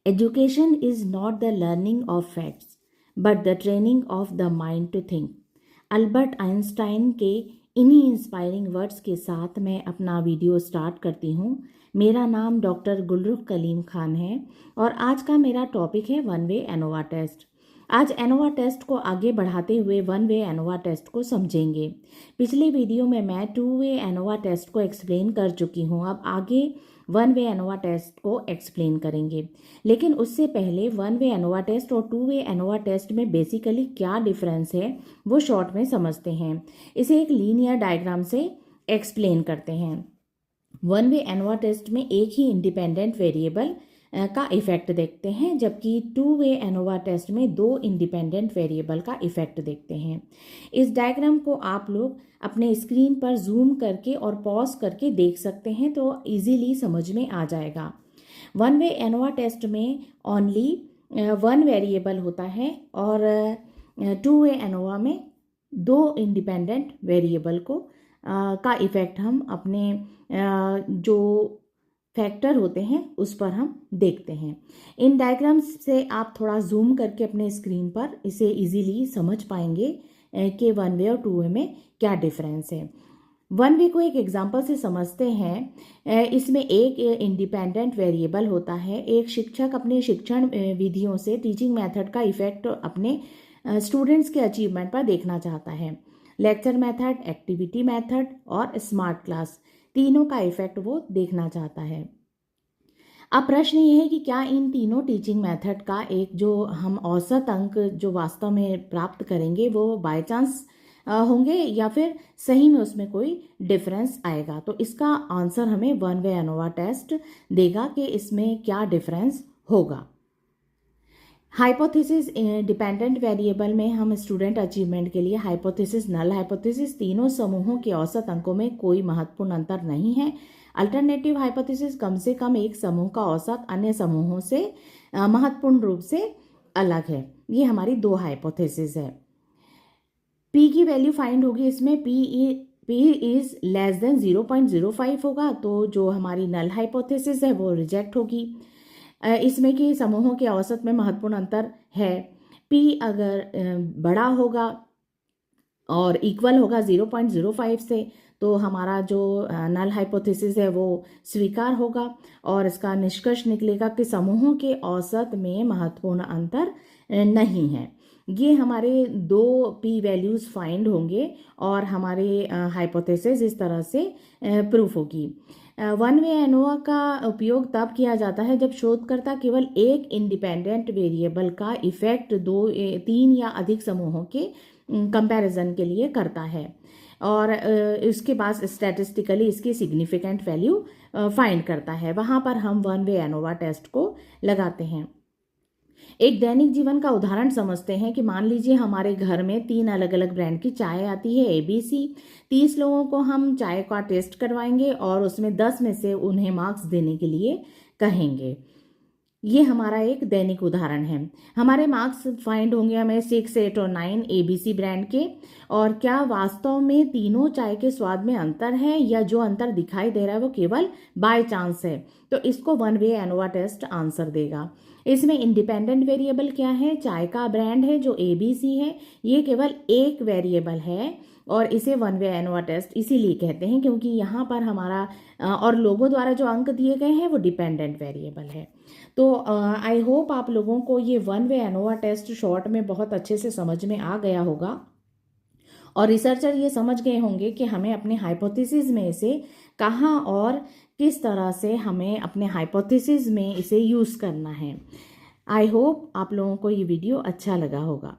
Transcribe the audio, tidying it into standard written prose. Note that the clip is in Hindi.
Education is not the learning of facts but the training of the mind to think. Albert Einstein के इन्हीं इंस्पायरिंग वर्ड्स के साथ मैं अपना वीडियो स्टार्ट करती हूँ। मेरा नाम डॉक्टर गुलरुख कलीम खान है और आज का मेरा टॉपिक है वन वे एनोवा टेस्ट। आज एनोवा टेस्ट को आगे बढ़ाते हुए वन वे एनोवा टेस्ट को समझेंगे। पिछले वीडियो में मैं टू वे एनोवा टेस्ट को एक्सप्लेन कर चुकी हूँ। अब आगे वन वे एनोवा टेस्ट को एक्सप्लेन करेंगे, लेकिन उससे पहले वन वे एनोवा टेस्ट और टू वे एनोवा टेस्ट में बेसिकली क्या डिफरेंस है वो शॉर्ट में समझते हैं। इसे एक लीनियर डायग्राम से एक्सप्लेन करते हैं। वन वे एनोवा टेस्ट में एक ही इंडिपेंडेंट वेरिएबल का इफेक्ट देखते हैं, जबकि टू वे एनोवा टेस्ट में दो इंडिपेंडेंट वेरिएबल का इफेक्ट देखते हैं। इस डायग्राम को आप लोग अपने स्क्रीन पर जूम करके और पॉज करके देख सकते हैं तो इजीली समझ में आ जाएगा। वन वे एनोवा टेस्ट में ओनली वन वेरिएबल होता है और टू वे एनोवा में दो इंडिपेंडेंट वेरिएबल को का इफेक्ट हम अपने जो फैक्टर होते हैं उस पर हम देखते हैं। इन डायग्राम्स से आप थोड़ा जूम करके अपने स्क्रीन पर इसे इजीली समझ पाएंगे कि वन वे और टू वे में क्या डिफरेंस है। वन वे को एक एग्जांपल से समझते हैं। इसमें एक इंडिपेंडेंट वेरिएबल होता है। एक शिक्षक अपने शिक्षण विधियों से टीचिंग मेथड का इफेक्ट अपने स्टूडेंट्स के अचीवमेंट पर देखना चाहता है। लेक्चर मेथड, एक्टिविटी मेथड और स्मार्ट क्लास तीनों का इफेक्ट वो देखना चाहता है। अब प्रश्न ये है कि क्या इन तीनों टीचिंग मेथड का एक जो हम औसत अंक जो वास्तव में प्राप्त करेंगे वो बाय चांस होंगे या फिर सही में उसमें कोई डिफरेंस आएगा। तो इसका आंसर हमें वन वे एनोवा टेस्ट देगा कि इसमें क्या डिफरेंस होगा। हाइपोथेसिस डिपेंडेंट वेरिएबल में हम स्टूडेंट अचीवमेंट के लिए हाइपोथेसिस, नल हाइपोथेसिस, तीनों समूहों के औसत अंकों में कोई महत्वपूर्ण अंतर नहीं है। अल्टरनेटिव हाइपोथेसिस कम से कम एक समूह का औसत अन्य समूहों से महत्वपूर्ण रूप से अलग है। ये हमारी दो हाइपोथेसिस है। पी की वैल्यू फाइंड होगी। इसमें पी इज लेस देन 0.05 होगा, तो जो हमारी नल हाइपोथेसिस है वो रिजेक्ट होगी। इसमें कि समूहों के औसत में महत्वपूर्ण अंतर है। पी अगर बड़ा होगा और इक्वल होगा 0.05 से तो हमारा जो नल हाइपोथेसिस है वो स्वीकार होगा और इसका निष्कर्ष निकलेगा कि समूहों के औसत में महत्वपूर्ण अंतर नहीं है। ये हमारे दो पी वैल्यूज़ फाइंड होंगे और हमारे हाइपोथेसिस इस तरह से प्रूफ होगी। वन वे एनोवा का उपयोग तब किया जाता है जब शोधकर्ता केवल एक इंडिपेंडेंट वेरिएबल का इफेक्ट तीन या अधिक समूहों के कंपैरिजन के लिए करता है और इसके बाद स्टैटिस्टिकली इसकी सिग्निफिकेंट वैल्यू फाइंड करता है। वहाँ पर हम वन वे एनोवा टेस्ट को लगाते हैं। एक दैनिक जीवन का उदाहरण समझते हैं कि मान लीजिए हमारे घर में 3 अलग अलग ब्रांड की चाय आती है ABC। 30 लोगों को हम चाय का टेस्ट करवाएंगे और उसमें 10 में से उन्हें मार्क्स देने के लिए कहेंगे। ये हमारा एक दैनिक उदाहरण है। हमारे मार्क्स फाइंड होंगे हमें 6, 8 और 9 ABC ब्रांड के। और क्या वास्तव में तीनों चाय के स्वाद में अंतर है या जो अंतर दिखाई दे रहा है वो केवल बाय चांस है? तो इसको one way ANOVA test answer देगा। इसमें इंडिपेंडेंट वेरिएबल क्या है? चाय का ब्रांड है जो ABC है। ये केवल एक वेरिएबल है और इसे वन वे एनोवा टेस्ट इसीलिए कहते हैं क्योंकि यहाँ पर हमारा और लोगों द्वारा जो अंक दिए गए हैं वो डिपेंडेंट वेरिएबल है। तो आई होप आप लोगों को ये one way ANOVA test short में बहुत अच्छे से समझ में आ गया होगा और रिसर्चर ये समझ गए होंगे कि हमें अपने हाइपोथेसिस में इसे कहाँ और किस तरह से हमें अपने हाइपोथेसिस में इसे यूज़ करना है। आई होप आप लोगों को ये वीडियो अच्छा लगा होगा।